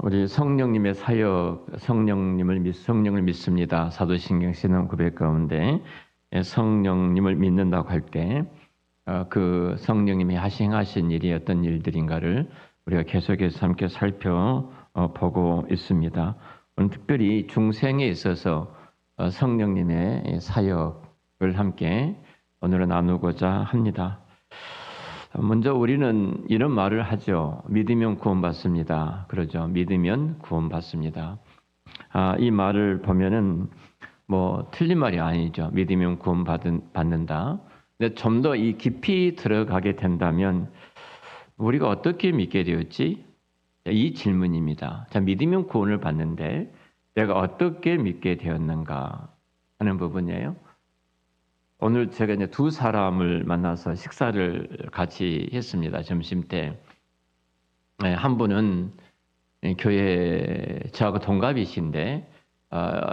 우리 성령님의 사역, 성령을 믿습니다. 사도신경 신앙 고백 가운데 성령님을 믿는다고 할 때 그 성령님이 행하신 일이 어떤 일들인가를 우리가 계속해서 함께 살펴보고 있습니다. 오늘 특별히 중생에 있어서 성령님의 사역을 함께 오늘은 나누고자 합니다. 먼저 우리는 이런 말을 하죠. 믿으면 구원받습니다. 그러죠. 믿으면 구원받습니다. 이 말을 보면은 틀린 말이 아니죠. 믿으면 구원받는다. 근데 좀 더 이 깊이 들어가게 된다면 우리가 어떻게 믿게 되었지? 이 질문입니다. 자, 믿으면 구원을 받는데 내가 어떻게 믿게 되었는가 하는 부분이에요. 오늘 제가 이제 두 사람을 만나서 식사를 같이 했습니다. 점심 때. 한 분은 교회 저하고 동갑이신데,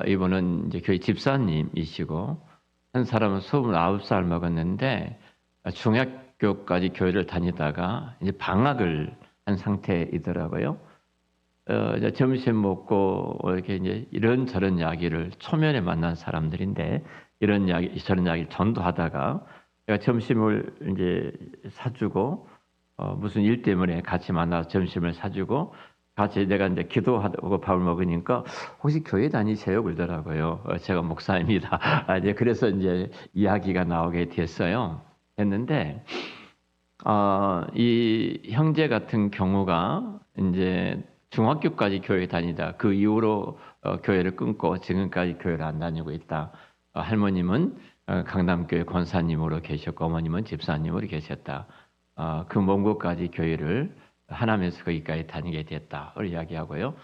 이분은 이제 교회 집사님이시고, 한 사람은 29살 먹었는데, 중학교까지 교회를 다니다가 이제 방학을 한 상태이더라고요. 이제 점심 먹고 이렇게 이제 이런저런 이야기를 초면에 만난 사람들인데, 이런 이야기, 저런 이야기를 전도하다가 제가 점심을 이제 사주고 무슨 일 때문에 같이 만나서 점심을 사주고 같이 내가 이제 기도하고 밥을 먹으니까 혹시 교회 다니세요? 그러더라고요. 제가 목사입니다. 이제 그래서 이제 이야기가 나오게 됐어요. 했는데 이 형제 같은 경우가 이제 중학교까지 교회 다니다 그 이후로 교회를 끊고 지금까지 교회를 안 다니고 있다. 할머님은 강남교회 권사님으로 계셨고 어머님은 집사님으로 계셨다. 그 먼 곳까지 교회를 하나면서 거기까지 다니게 됐다. 이야기하고요.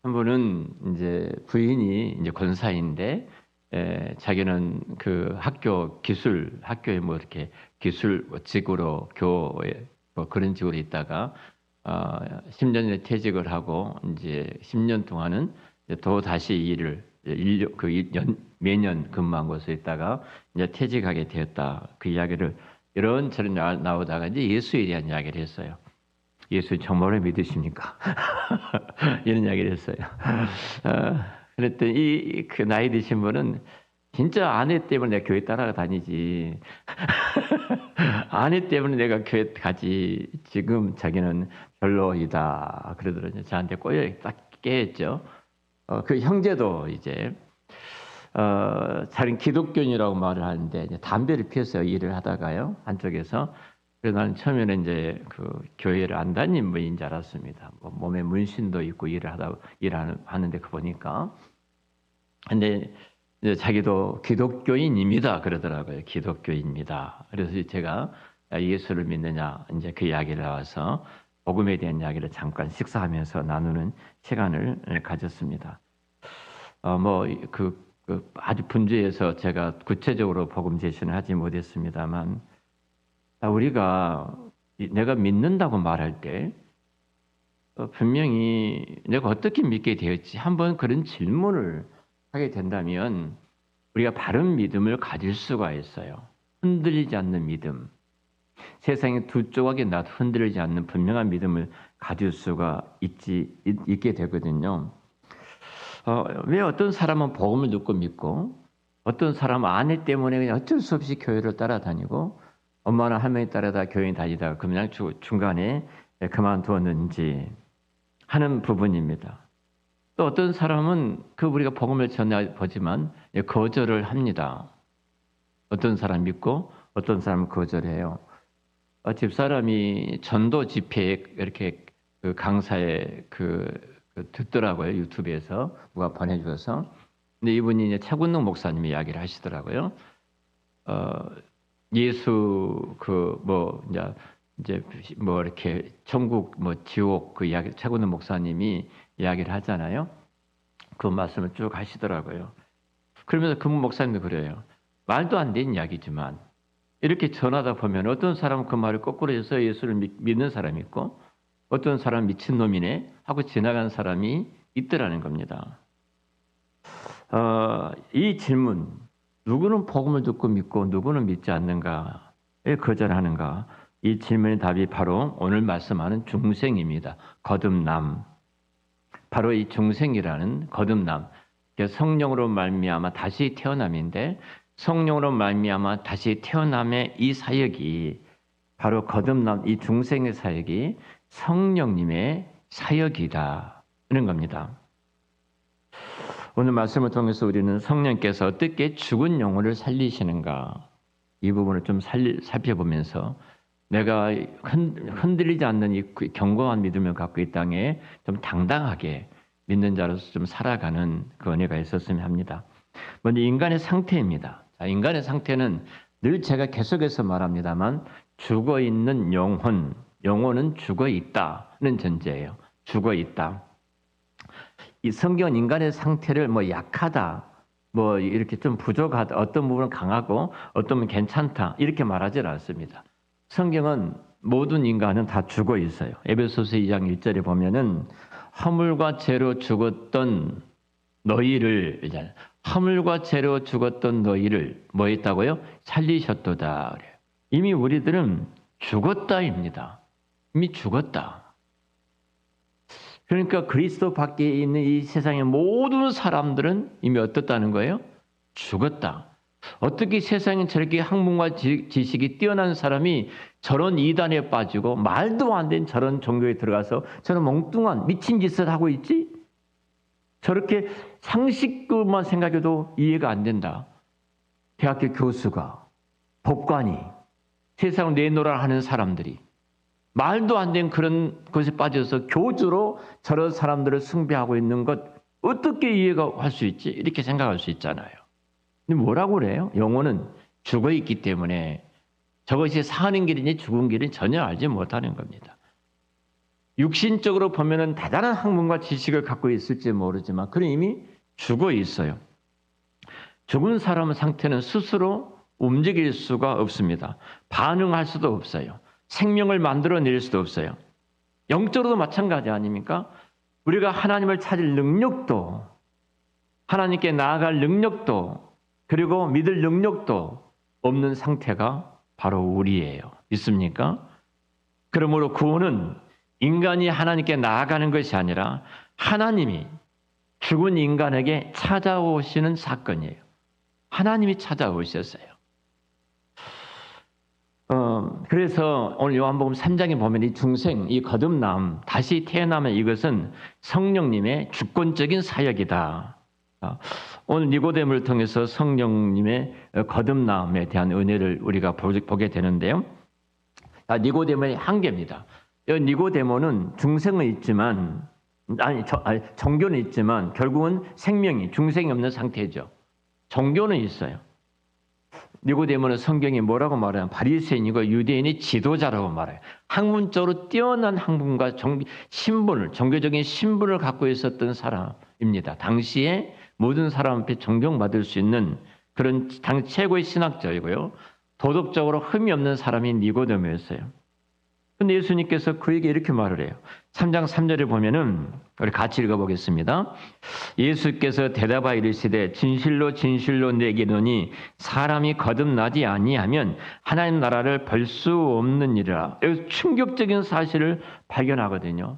한 분은 이제 부인이 이제 권사인데 자기는 그 학교에 이렇게 기술직으로 교회 그런 직으로 있다가 10년 전에 퇴직을 하고 이제 10년 동안은 또 다시 일을 매년 근무한 곳에 있다가 이제 퇴직하게 되었다. 그 이야기를 이런저런 나오다가 이제 예수에 대한 이야기를 했어요. 예수 정말로 믿으십니까? 이런 이야기를 했어요. 그랬더니 그 나이 드신 분은 진짜 아내 때문에 내가 교회 따라다니지. 아내 때문에 내가 교회 가지. 지금 자기는 별로이다. 그러더라고요. 저한테 꼬여 딱 깨했죠. 그 형제도 이제 자기는 기독교인이라고 말을 하는데 이제 담배를 피웠어요. 일을 하다가요. 한쪽에서. 그래서 나는 처음에는 이제 그 교회를 안 다닌 분인 줄 알았습니다. 몸에 문신도 있고 하는데 그 보니까. 근데 이제 자기도 기독교인입니다. 그러더라고요. 기독교인입니다. 그래서 제가 예수를 믿느냐 이제 그 이야기를 나와서 복음에 대한 이야기를 잠깐 식사하면서 나누는 시간을 가졌습니다. 아주 분주해서 제가 구체적으로 복음 제시는 하지 못했습니다만, 우리가 내가 믿는다고 말할 때 분명히 내가 어떻게 믿게 되었지 한번 그런 질문을 하게 된다면 우리가 바른 믿음을 가질 수가 있어요. 흔들리지 않는 믿음. 세상에 두 조각이 나도 흔들리지 않는 분명한 믿음을 가질 수가 있게 되거든요. 왜 어떤 사람은 복음을 듣고 믿고 어떤 사람은 아내 때문에 그냥 어쩔 수 없이 교회를 따라다니고 엄마나 할머니 따라다 교회 다니다가 그냥 중간에 그만두었는지 하는 부분입니다. 또 어떤 사람은 우리가 복음을 전해보지만 거절을 합니다. 어떤 사람 믿고 어떤 사람은 거절해요. 집사람이 전도 집회에 이렇게 그 강사에 듣더라고요. 유튜브에서 누가 보내줘서. 근데 이분이 이제 차군능 목사님이 이야기를 하시더라고요. 예수 이제 이렇게 천국 지옥 그 이야기 차군능 목사님이 이야기를 하잖아요. 그 말씀을 쭉 하시더라고요. 그러면서 그 목사님도 그래요. 말도 안 되는 이야기지만 이렇게 전하다 보면 어떤 사람은 그 말을 거꾸로 해서 예수를 믿는 사람이 있고 어떤 사람 미친놈이네 하고 지나가는 사람이 있더라는 겁니다. 이 질문, 누구는 복음을 듣고 믿고 누구는 믿지 않는가에 거절하는가? 이 질문의 답이 바로 오늘 말씀하는 중생입니다. 거듭남. 바로 이 중생이라는 거듭남, 성령으로 말미암아 다시 태어남인데 성령으로 말미암아 다시 태어남의 이 사역이 바로 거듭남, 이 중생의 사역이 성령님의 사역이다는 겁니다. 오늘 말씀을 통해서 우리는 성령께서 어떻게 죽은 영혼을 살리시는가 이 부분을 좀 살펴보면서 내가 흔들리지 않는 이 견고한 믿음을 갖고 이 땅에 좀 당당하게 믿는 자로서 좀 살아가는 그 은혜가 있었으면 합니다. 먼저 인간의 상태입니다. 자, 인간의 상태는 늘 제가 계속해서 말합니다만 죽어 있는 영혼은 죽어 있다는 전제예요. 죽어 있다. 이 성경은 인간의 상태를 뭐 약하다, 뭐 이렇게 좀 부족하다, 어떤 부분은 강하고 어떤 부분은 괜찮다 이렇게 말하지 않습니다. 성경은 모든 인간은 다 죽어 있어요. 에베소서 2장 1절에 보면은 허물과 죄로 죽었던 너희를 뭐 했다고요? 살리셨도다. 그래요. 이미 우리들은 죽었다입니다. 이미 죽었다. 그러니까 그리스도 밖에 있는 이 세상의 모든 사람들은 이미 어떻다는 거예요? 죽었다. 어떻게 세상에 저렇게 학문과 지식이 뛰어난 사람이 저런 이단에 빠지고 말도 안 되는 저런 종교에 들어가서 저런 멍뚱한 미친 짓을 하고 있지? 저렇게 상식만 생각해도 이해가 안 된다. 대학교 교수가, 법관이, 세상을 내놓으라 하는 사람들이 말도 안 되는 그런 것에 빠져서 교주로 저런 사람들을 숭배하고 있는 것 어떻게 이해가 할 수 있지? 이렇게 생각할 수 있잖아요. 근데 뭐라고 그래요? 영혼은 죽어 있기 때문에 저것이 사는 길인지 죽은 길인지 전혀 알지 못하는 겁니다. 육신적으로 보면은 대단한 학문과 지식을 갖고 있을지 모르지만 그는 이미 죽어 있어요. 죽은 사람의 상태는 스스로 움직일 수가 없습니다. 반응할 수도 없어요. 생명을 만들어낼 수도 없어요. 영적으로도 마찬가지 아닙니까? 우리가 하나님을 찾을 능력도, 하나님께 나아갈 능력도, 그리고 믿을 능력도 없는 상태가 바로 우리예요. 믿습니까? 그러므로 구원은 인간이 하나님께 나아가는 것이 아니라 하나님이 죽은 인간에게 찾아오시는 사건이에요. 하나님이 찾아오셨어요. 그래서 오늘 요한복음 3장에 보면 이 중생, 이 거듭남, 다시 태어나면 이것은 성령님의 주권적인 사역이다. 오늘 니고데모를 통해서 성령님의 거듭남에 대한 은혜를 우리가 보게 되는데요. 니고데모의 한계입니다. 니고데모는 중생은 있지만, 종교는 있지만 결국은 중생이 없는 상태죠. 종교는 있어요. 니고데모는 성경이 뭐라고 말해요? 바리새인이고 유대인의 지도자라고 말해요. 학문적으로 뛰어난 학문과 종교적인 신분을 갖고 있었던 사람입니다. 당시에 모든 사람 앞에 존경받을 수 있는 그런 당 최고의 신학자이고요. 도덕적으로 흠이 없는 사람이 니고데모였어요. 근데 예수님께서 그에게 이렇게 말을 해요. 3장 3절에 보면은 우리 같이 읽어보겠습니다. 예수께서 대답하여 이르시되 진실로 진실로 내게 이르노니 사람이 거듭나지 아니하면 하나님 나라를 볼 수 없느니라. 여기서 충격적인 사실을 발견하거든요.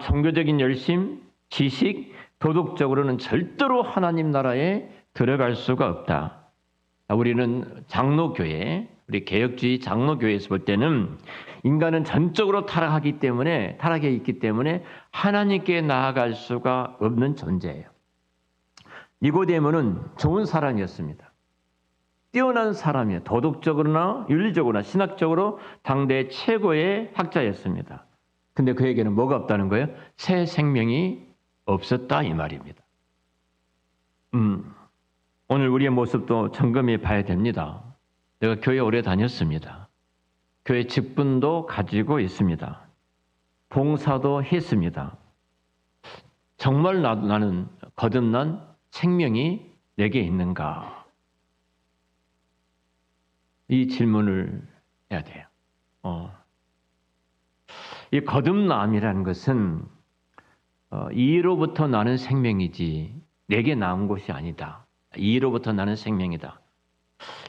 종교적인 열심, 지식, 도덕적으로는 절대로 하나님 나라에 들어갈 수가 없다. 우리는 장로교회, 우리 개혁주의 장로교회에서 볼 때는 인간은 전적으로 타락해 있기 때문에 하나님께 나아갈 수가 없는 존재예요. 니고데모는 좋은 사람이었습니다. 뛰어난 사람이에요. 도덕적으로나 윤리적으로나 신학적으로 당대 최고의 학자였습니다. 근데 그에게는 뭐가 없다는 거예요? 새 생명이 없었다 이 말입니다. 오늘 우리의 모습도 점검해 봐야 됩니다. 내가 교회 오래 다녔습니다. 교회 직분도 가지고 있습니다. 봉사도 했습니다. 정말 나는 거듭난 생명이 내게 있는가? 이 질문을 해야 돼요. 이 거듭남이라는 것은 이로부터 나는 생명이지 내게 나온 것이 아니다. 이로부터 나는 생명이다.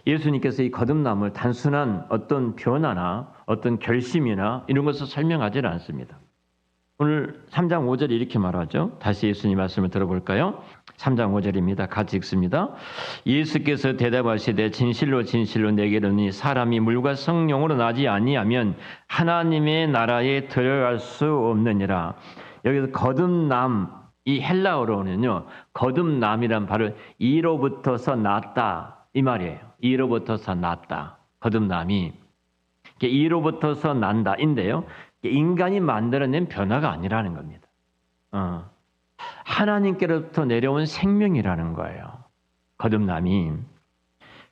예수님께서 이 거듭남을 단순한 어떤 변화나 어떤 결심이나 이런 것을 설명하지는 않습니다. 오늘 3장 5절에 이렇게 말하죠. 다시 예수님 말씀을 들어볼까요? 3장 5절입니다. 같이 읽습니다. 예수께서 대답하시되 진실로 진실로 내게 이르노니 사람이 물과 성령으로 나지 아니하면 하나님의 나라에 들어갈 수 없느니라. 여기서 거듭남, 이 헬라어로는요, 거듭남이란 바로 이로부터서 났다 이 말이에요. 이로부터서 났다. 거듭남이 이로부터서 난다인데요. 인간이 만들어낸 변화가 아니라는 겁니다. 하나님께로부터 내려온 생명이라는 거예요. 거듭남이.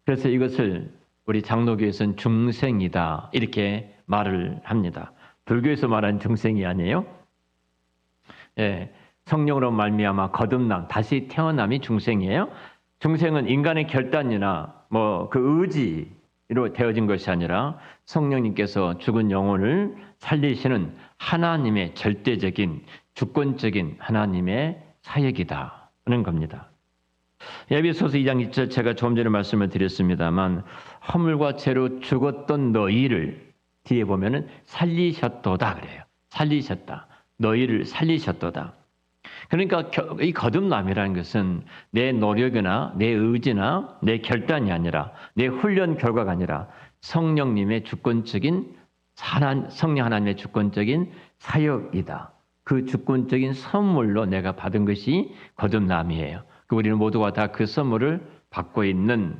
그래서 이것을 우리 장로교에서는 중생이다 이렇게 말을 합니다. 불교에서 말하는 중생이 아니에요. 예, 성령으로 말미암아 거듭남, 다시 태어남이 중생이에요. 중생은 인간의 결단이나 뭐 그 의지로 되어진 것이 아니라 성령님께서 죽은 영혼을 살리시는 하나님의 절대적인 주권적인 하나님의 사역이다는 겁니다. 에베소서 2장 2절 제가 조금 전에 말씀을 드렸습니다만 허물과 죄로 죽었던 너희를 뒤에 보면은 살리셨도다 그래요. 살리셨다. 너희를 살리셨도다. 그러니까 이 거듭남이라는 것은 내 노력이나 내 의지나 내 결단이 아니라 내 훈련 결과가 아니라 성령님의 주권적인 성령 하나님의 주권적인 사역이다. 그 주권적인 선물로 내가 받은 것이 거듭남이에요. 우리는 모두가 다 그 선물을 받고 있는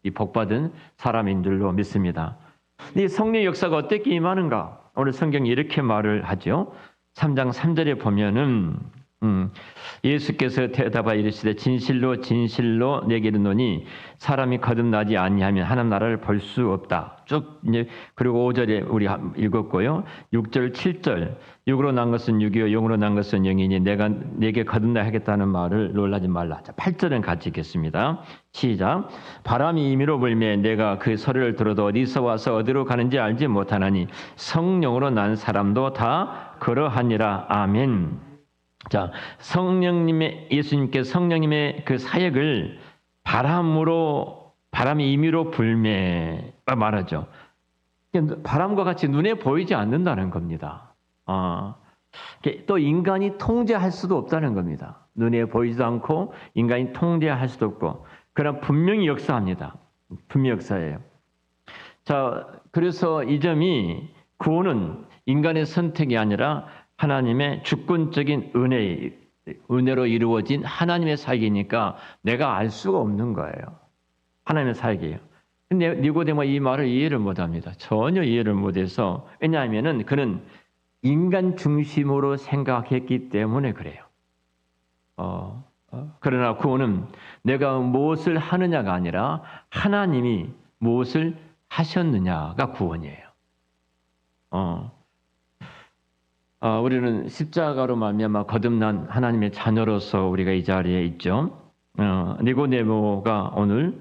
이 복받은 사람인 줄로 믿습니다. 이 성령의 역사가 어떻게 임하는가? 오늘 성경이 이렇게 말을 하죠. 3장 3절에 보면은 예수께서 대답하여 이르시되 진실로 진실로 내게 이르노니 사람이 거듭나지 아니하면 하나님 나라를 볼 수 없다. 쭉 이제 그리고 5절에 우리 읽었고요. 6절 7절 육으로 난 것은 육이요 영으로 난 것은 영이니 내가 내게 거듭나 하겠다는 말을 놀라지 말라. 자, 8절은 같이 읽겠습니다. 시작. 바람이 임의로 불매 내가 그 소리를 들어도 어디서 와서 어디로 가는지 알지 못하나니 성령으로 난 사람도 다 그러하니라. 아멘. 자, 예수님께 성령님의 그 사역을 바람이 임의로 불매 말하죠. 바람과 같이 눈에 보이지 않는다는 겁니다. 또 인간이 통제할 수도 없다는 겁니다. 눈에 보이지도 않고 인간이 통제할 수도 없고, 그러나 분명히 역사합니다. 분명히 역사예요. 자, 그래서 이 점이 구원은 인간의 선택이 아니라 하나님의 주권적인 은혜로 이루어진 하나님의 사역이니까 내가 알 수가 없는 거예요. 하나님의 사역이에요. 근데 니고데모가 이 말을 이해를 못합니다. 전혀 이해를 못해서. 왜냐하면 그는 인간 중심으로 생각했기 때문에 그래요. 그러나 구원은 내가 무엇을 하느냐가 아니라 하나님이 무엇을 하셨느냐가 구원이에요. 우리는 십자가로 말미암아 거듭난 하나님의 자녀로서 우리가 이 자리에 있죠. 니고데모가 오늘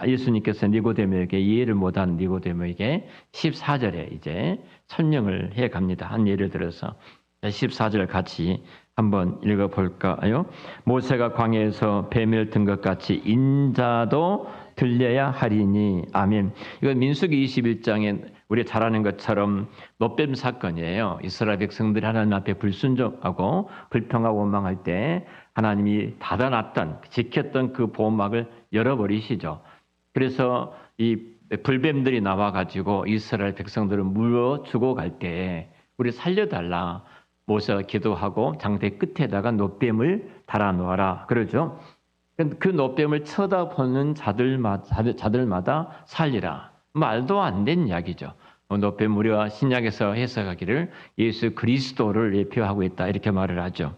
예수님께서 니고데모에게 이해를 못한 니고데모에게 14절에 이제 설명을 해 갑니다. 한 예를 들어서 14절 같이 한번 읽어 볼까요? 모세가 광야에서 뱀을 든 것 같이 인자도 들려야 하리니. 아멘. 이건 민수기 21장에 우리 잘 아는 것처럼 노뱀 사건이에요. 이스라엘 백성들이 하나님 앞에 불순종하고 불평하고 원망할 때 하나님이 닫아놨던, 지켰던 그 보호막을 열어버리시죠. 그래서 이 불뱀들이 나와가지고 이스라엘 백성들을 물어 주고 갈 때 우리 살려달라. 모세가 기도하고 장대 끝에다가 노뱀을 달아놓아라. 그러죠. 그 노뱀을 쳐다보는 자들마다 살리라. 말도 안 되는 이야기죠. 노뱀 우리가 신약에서 해석하기를 예수 그리스도를 대표하고 있다 이렇게 말을 하죠.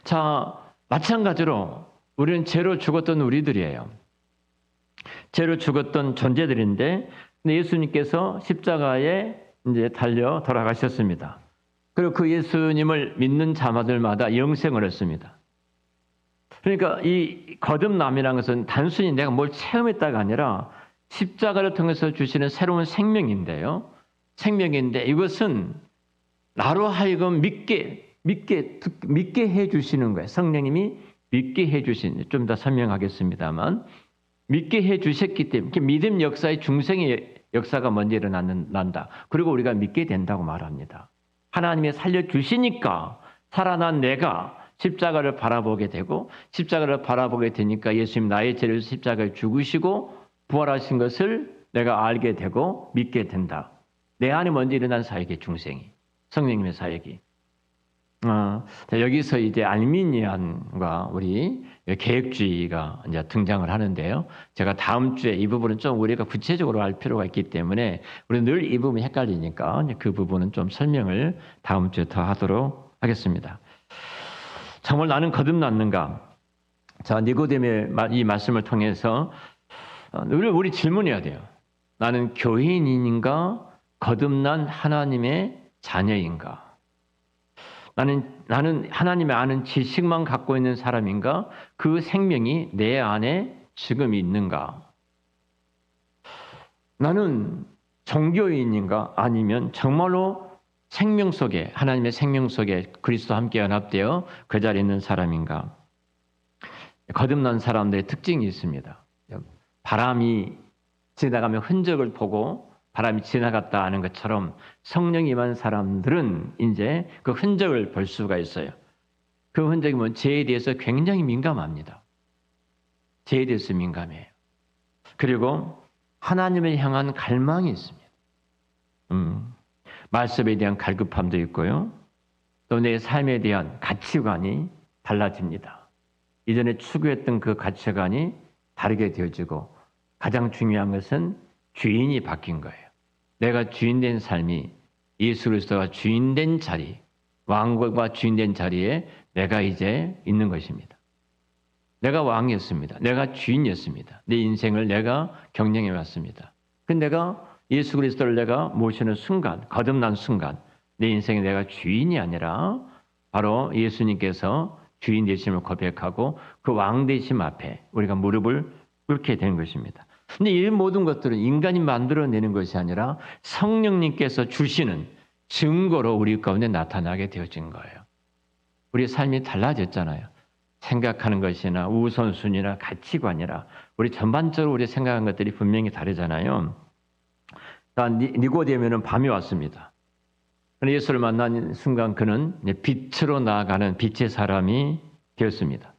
자, 마찬가지로 우리는 죄로 죽었던 우리들이에요. 죄로 죽었던 존재들인데 예수님께서 십자가에 이제 달려 돌아가셨습니다. 그리고 그 예수님을 믿는 자마들마다 영생을 얻습니다. 그러니까 이 거듭남이라는 것은 단순히 내가 뭘 체험했다가 아니라 십자가를 통해서 주시는 새로운 생명인데요. 생명인데 이것은 나로 하여금 믿게 해 주시는 거예요. 성령님이 믿게 해 주신, 좀 더 설명하겠습니다만 믿게 해 주셨기 때문에 믿음 역사의 중생의 역사가 먼저 일어난다. 그리고 우리가 믿게 된다고 말합니다. 하나님이 살려주시니까 살아난 내가 십자가를 바라보게 되고 십자가를 바라보게 되니까 예수님 나의 죄를 십자가에 죽으시고 부활하신 것을 내가 알게 되고 믿게 된다. 내 안에 먼저 일어난 사역의 중생이 성령님의 사역이 여기서 이제 알미니안과 우리 계획주의가 이제 등장을 하는데요. 제가 다음 주에 이 부분은 좀 우리가 구체적으로 알 필요가 있기 때문에 우리 늘 이 부분이 헷갈리니까 그 부분은 좀 설명을 다음 주에 더 하도록 하겠습니다. 정말 나는 거듭났는가? 자, 니고데모의 이 말씀을 통해서 우리 질문해야 돼요. 나는 교인인가? 거듭난 하나님의 자녀인가? 나는 하나님의 아는 지식만 갖고 있는 사람인가? 그 생명이 내 안에 지금 있는가? 나는 종교인인가? 아니면 정말로 생명 속에 하나님의 생명 속에 그리스도와 함께 연합되어 그 자리에 있는 사람인가? 거듭난 사람들의 특징이 있습니다. 바람이 지나가면 흔적을 보고 바람이 지나갔다 하는 것처럼 성령이 임한 사람들은 이제 그 흔적을 볼 수가 있어요. 그 흔적이 뭐 죄에 대해서 굉장히 민감합니다. 죄에 대해서 민감해요. 그리고 하나님을 향한 갈망이 있습니다. 말씀에 대한 갈급함도 있고요. 또 내 삶에 대한 가치관이 달라집니다. 이전에 추구했던 그 가치관이 다르게 되어지고 가장 중요한 것은 주인이 바뀐 거예요. 내가 주인된 삶이 예수 그리스도가 주인된 자리, 왕과 주인된 자리에 내가 이제 있는 것입니다. 내가 왕이었습니다. 내가 주인이었습니다. 내 인생을 내가 경영해 왔습니다. 근데 내가 예수 그리스도를 내가 모시는 순간, 거듭난 순간 내 인생에 내가 주인이 아니라 바로 예수님께서 주인 되심을 고백하고 그 왕 되심 앞에 우리가 무릎을 꿇게 된 것입니다. 근데 이 모든 것들은 인간이 만들어내는 것이 아니라 성령님께서 주시는 증거로 우리 가운데 나타나게 되어진 거예요. 우리 삶이 달라졌잖아요. 생각하는 것이나 우선순위나 가치관이나 우리 전반적으로 우리 생각하는 것들이 분명히 다르잖아요. 니고데모는 밤이 왔습니다. 예수를 만난 순간 그는 빛으로 나아가는 빛의 사람이 되었습니다.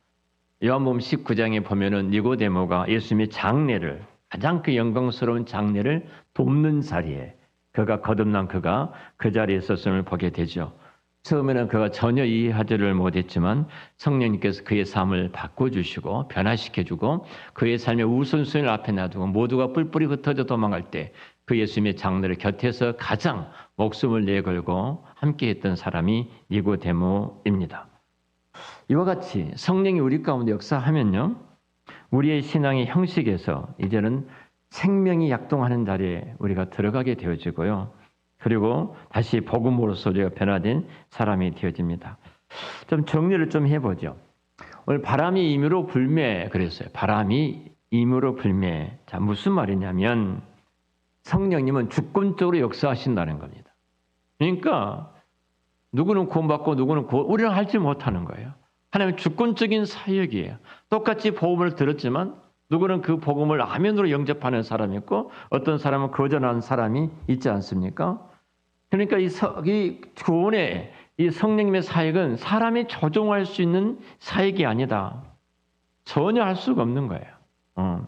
요한복음 19장에 보면은 니고데모가 예수님의 장례를 가장 그 영광스러운 장례를 돕는 자리에 그가 거듭난 그가 그 자리에 있었음을 보게 되죠. 처음에는 그가 전혀 이해하지를 못했지만 성령님께서 그의 삶을 바꿔주시고 변화시켜주고 그의 삶의 우선순위를 앞에 놔두고 모두가 뿔뿔이 흩어져 도망갈 때 그 예수님의 장례를 곁에서 가장 목숨을 내걸고 함께했던 사람이 니고데모입니다. 이와 같이 성령이 우리 가운데 역사하면요, 우리의 신앙의 형식에서 이제는 생명이 약동하는 자리에 우리가 들어가게 되어지고요. 그리고 다시 복음으로서 우리가 변화된 사람이 되어집니다. 좀 정리를 좀 해보죠. 오늘 바람이 임으로 불매 그랬어요. 바람이 임으로 불매. 자, 무슨 말이냐면 성령님은 주권적으로 역사하신다는 겁니다. 그러니까 누구는 구원받고 누구는 우리는 알지 못하는 거예요. 하나님은 주권적인 사역이에요. 똑같이 복음을 들었지만 누구는 그 복음을 아멘으로 영접하는 사람이 있고 어떤 사람은 거절하는 사람이 있지 않습니까? 그러니까 이 구원의 이 성령님의 사역은 사람이 조종할 수 있는 사역이 아니다. 전혀 할 수가 없는 거예요.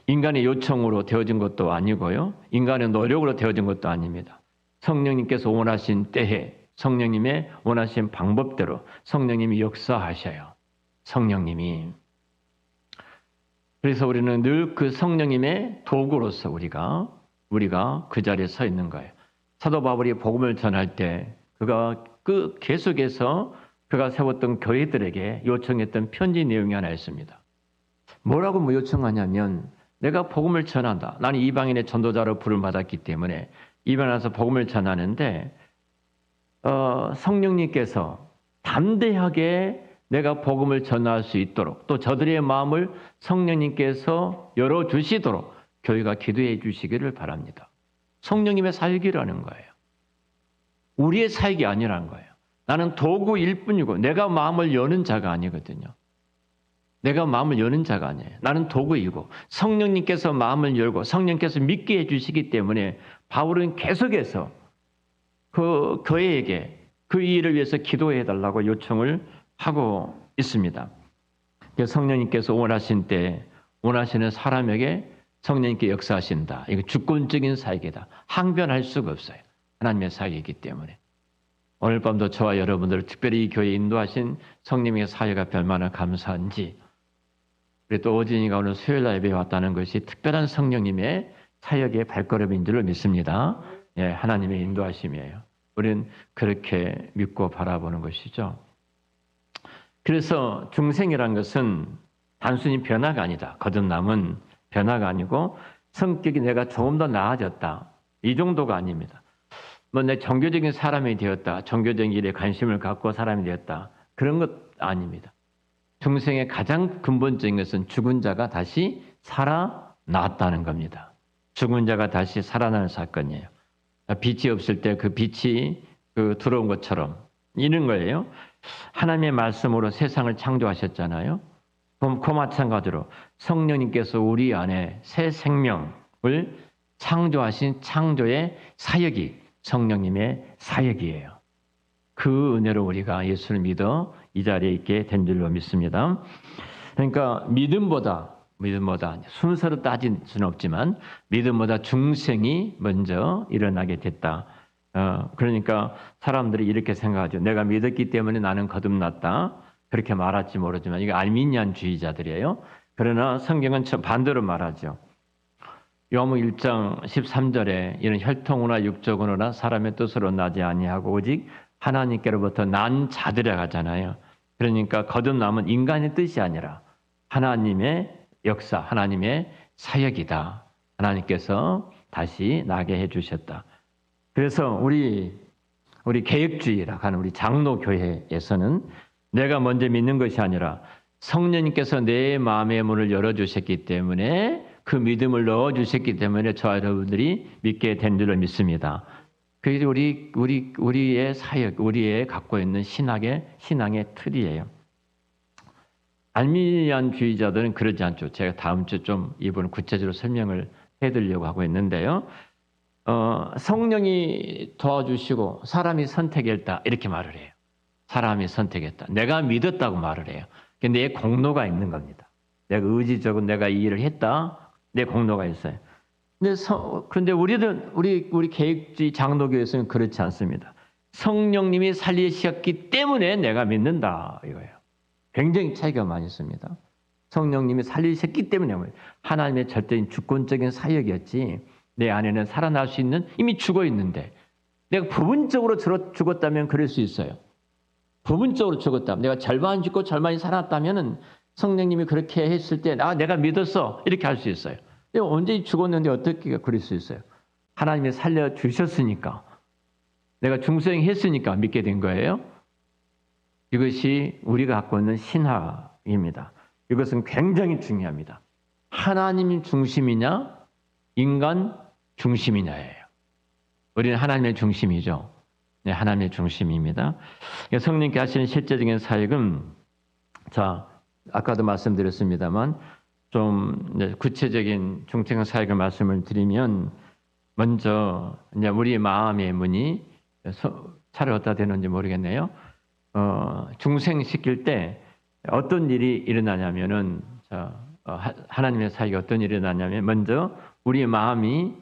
인간의 요청으로 되어진 것도 아니고요. 인간의 노력으로 되어진 것도 아닙니다. 성령님께서 원하신 때에 성령님의 원하신 방법대로 성령님이 역사하셔요. 성령님이. 그래서 우리는 늘 그 성령님의 도구로서 우리가 그 자리에 서 있는 거예요. 사도 바울이 복음을 전할 때 그가 그 계속해서 그가 세웠던 교회들에게 요청했던 편지 내용이 하나 있습니다. 뭐라고 요청하냐면 내가 복음을 전한다. 나는 이방인의 전도자로 부름받았기 때문에 이방에 와서 복음을 전하는데 성령님께서 담대하게 내가 복음을 전할 수 있도록 또 저들의 마음을 성령님께서 열어주시도록 교회가 기도해 주시기를 바랍니다. 성령님의 사역이라는 거예요. 우리의 사역이 아니라는 거예요. 나는 도구일 뿐이고 내가 마음을 여는 자가 아니거든요. 내가 마음을 여는 자가 아니에요. 나는 도구이고 성령님께서 마음을 열고 성령님께서 믿게 해주시기 때문에 바울은 계속해서 그 교회에게 그 일을 위해서 기도해 달라고 요청을 하고 있습니다. 성령님께서 원하신 때 원하시는 사람에게 성령님께 역사하신다. 이거 주권적인 사역이다. 항변할 수가 없어요. 하나님의 사역이기 때문에. 오늘 밤도 저와 여러분들을 특별히 이 교회에 인도하신 성령님의 사역 앞에 얼마나 감사한지, 그리고 또 오진이가 오늘 수요일날 예배에 왔다는 것이 특별한 성령님의 사역의 발걸음인 줄로 믿습니다. 예, 하나님의 인도하심이에요. 우리는 그렇게 믿고 바라보는 것이죠. 그래서 중생이란 것은 단순히 변화가 아니다. 거듭남은 변화가 아니고 성격이 내가 조금 더 나아졌다. 이 정도가 아닙니다. 뭐 내 종교적인 사람이 되었다. 종교적인 일에 관심을 갖고 사람이 되었다. 그런 것 아닙니다. 중생의 가장 근본적인 것은 죽은 자가 다시 살아났다는 겁니다. 죽은 자가 다시 살아나는 사건이에요. 빛이 없을 때 그 빛이 들어온 것처럼 이런 거예요. 하나님의 말씀으로 세상을 창조하셨잖아요. 그 마찬가지로 성령님께서 우리 안에 새 생명을 창조하신 창조의 사역이 성령님의 사역이에요. 그 은혜로 우리가 예수를 믿어 이 자리에 있게 된 줄로 믿습니다. 그러니까 믿음보다 순서로 따질 수는 없지만 믿음보다 중생이 먼저 일어나게 됐다. 그러니까 사람들이 이렇게 생각하죠. 내가 믿었기 때문에 나는 거듭났다. 그렇게 말할지 모르지만 이거 알미니안주의자들이에요. 그러나 성경은 반대로 말하죠. 요한복음 1장 13절에 이런 혈통으로나 육적으로나 사람의 뜻으로 나지 아니하고 오직 하나님께로부터 난 자들이라 하잖아요. 그러니까 거듭남은 인간의 뜻이 아니라 하나님의 역사, 하나님의 사역이다. 하나님께서 다시 나게 해주셨다. 그래서 우리 개혁주의라 하는 우리 장로교회에서는 내가 먼저 믿는 것이 아니라 성령님께서 내 마음의 문을 열어주셨기 때문에 그 믿음을 넣어주셨기 때문에 저와 여러분들이 믿게 된 줄을 믿습니다. 그게 우리의 사역, 우리의 갖고 있는 신앙의 틀이에요. 알미니안주의자들은 그러지 않죠. 제가 다음 주 좀 이 부분 구체적으로 설명을 해드리려고 하고 있는데요. 성령이 도와주시고 사람이 선택했다 이렇게 말을 해요. 사람이 선택했다. 내가 믿었다고 말을 해요. 내 공로가 있는 겁니다. 내가 의지적으로 내가 이 일을 했다. 내 공로가 있어요. 그런데 우리 개혁주의 장로교에서는 그렇지 않습니다. 성령님이 살리셨기 때문에 내가 믿는다 이거예요. 굉장히 차이가 많이 있습니다. 성령님이 살리셨기 때문에 하나님의 절대적인 주권적인 사역이었지 내 안에는 살아날 수 있는 이미 죽어 있는데 내가 부분적으로 죽었다면 그럴 수 있어요. 부분적으로 죽었다면 내가 절반 죽고 절반이 살았다면 성령님이 그렇게 했을 때 내가 믿었어 이렇게 할 수 있어요. 내가 언제 죽었는데 어떻게 그럴 수 있어요? 하나님이 살려주셨으니까 내가 중생했으니까 믿게 된 거예요. 이것이 우리가 갖고 있는 신학입니다. 이것은 굉장히 중요합니다. 하나님 중심이냐 인간 중심이냐예요. 우리는 하나님의 중심이죠. 네, 하나님의 중심입니다. 성령님께 하시는 실제적인 사역은 아까도 말씀드렸습니다만 좀 구체적인 중증 사역을 말씀을 드리면 먼저 이제 우리 마음의 문이 차를 어디다 대는지 모르겠네요. 중생시킬 때 어떤 일이 일어나냐면은 하나님의 사역이 어떤 일이 일어나냐면 먼저 우리 마음이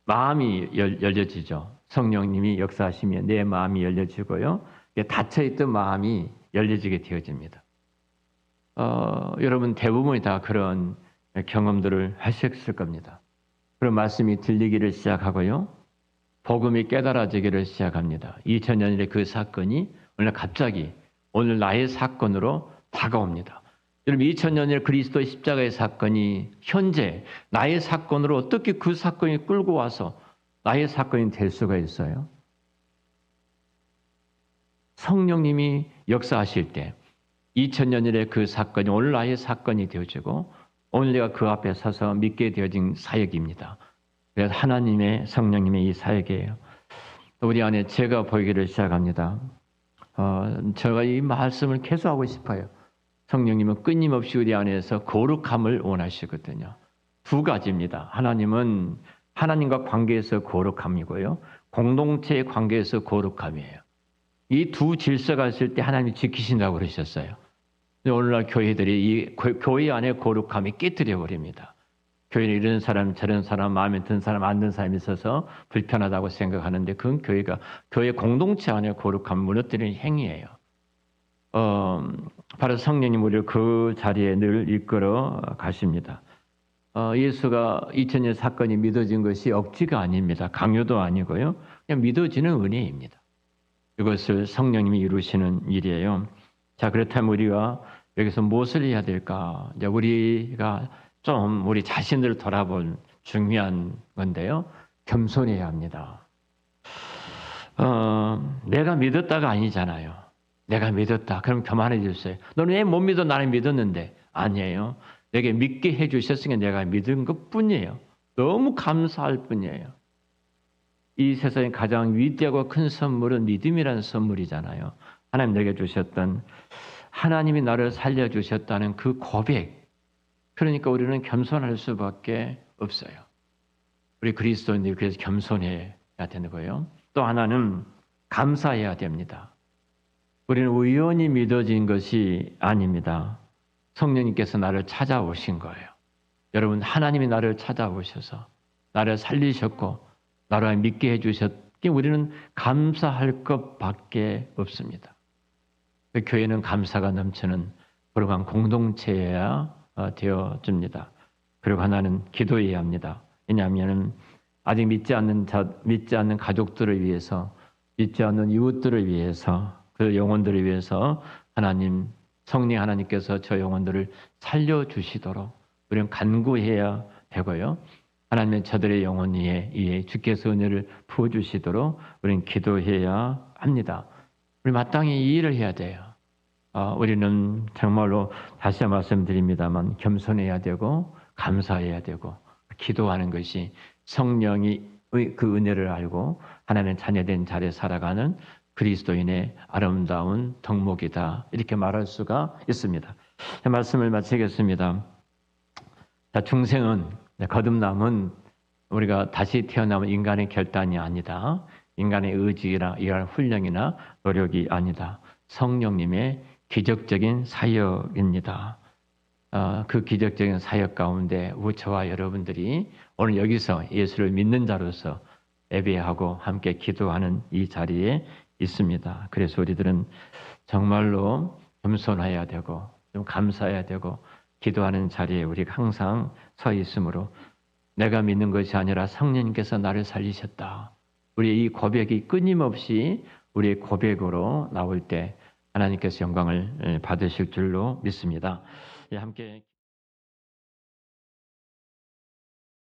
열려지죠. 성령님이 역사하시면 내 마음이 열려지고요. 닫혀있던 마음이 열려지게 되어집니다. 여러분 대부분이 다 그런 경험들을 하셨을 겁니다. 그런 말씀이 들리기를 시작하고요. 복음이 깨달아지기를 시작합니다. 2000년의 그 사건이 오늘 나의 사건으로 다가옵니다. 여러분 2000년의 그리스도의 십자가의 사건이 현재 나의 사건으로 어떻게 그 사건이 끌고 와서 나의 사건이 될 수가 있어요? 성령님이 역사하실 때 2000년의 그 사건이 오늘 나의 사건이 되어지고 오늘 내가 그 앞에 서서 믿게 되어진 사역입니다. 그래서 하나님의 성령님의 이 사역이에요. 우리 안에 제가 보이기를 시작합니다. 제가 이 말씀을 계속하고 싶어요. 성령님은 끊임없이 우리 안에서 거룩함을 원하시거든요. 두 가지입니다. 하나님은 하나님과 관계에서 거룩함이고요. 공동체의 관계에서 거룩함이에요. 이 두 질서가 있을 때 하나님이 지키신다고 그러셨어요. 오늘날 교회들이 이 교회 안에 거룩함이 깨뜨려 버립니다. 교회는 이런 사람 저런 사람 마음에 든 사람 안 든 사람이 있어서 불편하다고 생각하는데 그건 교회 공동체 안에 거룩함을 무너뜨리는 행위예요. 바로 성령님 우리를 그 자리에 늘 이끌어 가십니다. 예수가 2000년 사건이 믿어진 것이 억지가 아닙니다. 강요도 아니고요. 그냥 믿어지는 은혜입니다. 이것을 성령님이 이루시는 일이에요. 자, 그렇다면 우리가 여기서 무엇을 해야 될까? 이제 우리가 좀 우리 자신을 돌아볼 중요한 건데요. 겸손해야 합니다. 내가 믿었다가 아니잖아요. 내가 믿었다. 그럼 교만해 주세요. 너는 왜 못 믿어? 나는 믿었는데. 아니에요. 내게 믿게 해 주셨으니까 내가 믿은 것 뿐이에요. 너무 감사할 뿐이에요. 이 세상에 가장 위대하고 큰 선물은 믿음이라는 선물이잖아요. 하나님 내게 주셨던 하나님이 나를 살려주셨다는 그 고백. 그러니까 우리는 겸손할 수밖에 없어요. 우리 그리스도인들이 그래서 겸손해야 되는 거예요. 또 하나는 감사해야 됩니다. 우리는 우연히 믿어진 것이 아닙니다. 성령님께서 나를 찾아오신 거예요. 여러분 하나님이 나를 찾아오셔서 나를 살리셨고 나를 믿게 해주셨기에 우리는 감사할 것밖에 없습니다. 교회는 감사가 넘치는 거룩한 공동체여야 되어집니다. 그리고 하나는 기도해야 합니다. 왜냐하면 아직 믿지 않는 가족들을 위해서, 믿지 않는 이웃들을 위해서, 그 영혼들을 위해서 성령 하나님께서 저 영혼들을 살려주시도록 우리는 간구해야 되고요. 하나님은 저들의 영혼 위에 주께서 은혜를 부어주시도록 우리는 기도해야 합니다. 우리 마땅히 이 일을 해야 돼요. 우리는 정말로 다시 말씀드립니다만 겸손해야 되고 감사해야 되고 기도하는 것이 성령이 그 은혜를 알고 하나님의 자녀된 자리에 살아가는 그리스도인의 아름다운 덕목이다. 이렇게 말할 수가 있습니다. 말씀을 마치겠습니다. 자, 중생은 거듭남은 우리가 다시 태어나면 인간의 결단이 아니다. 인간의 의지나 이러한 훈련이나 노력이 아니다. 성령님의 기적적인 사역입니다. 그 기적적인 사역 가운데 저와 여러분들이 오늘 여기서 예수를 믿는 자로서 예배하고 함께 기도하는 이 자리에 있습니다. 그래서 우리들은 정말로 겸손해야 되고 좀 감사해야 되고 기도하는 자리에 우리가 항상 서 있으므로 내가 믿는 것이 아니라 성령님께서 나를 살리셨다. 우리의 이 고백이 끊임없이 우리의 고백으로 나올 때 하나님께서 영광을 받으실 줄로 믿습니다. 함께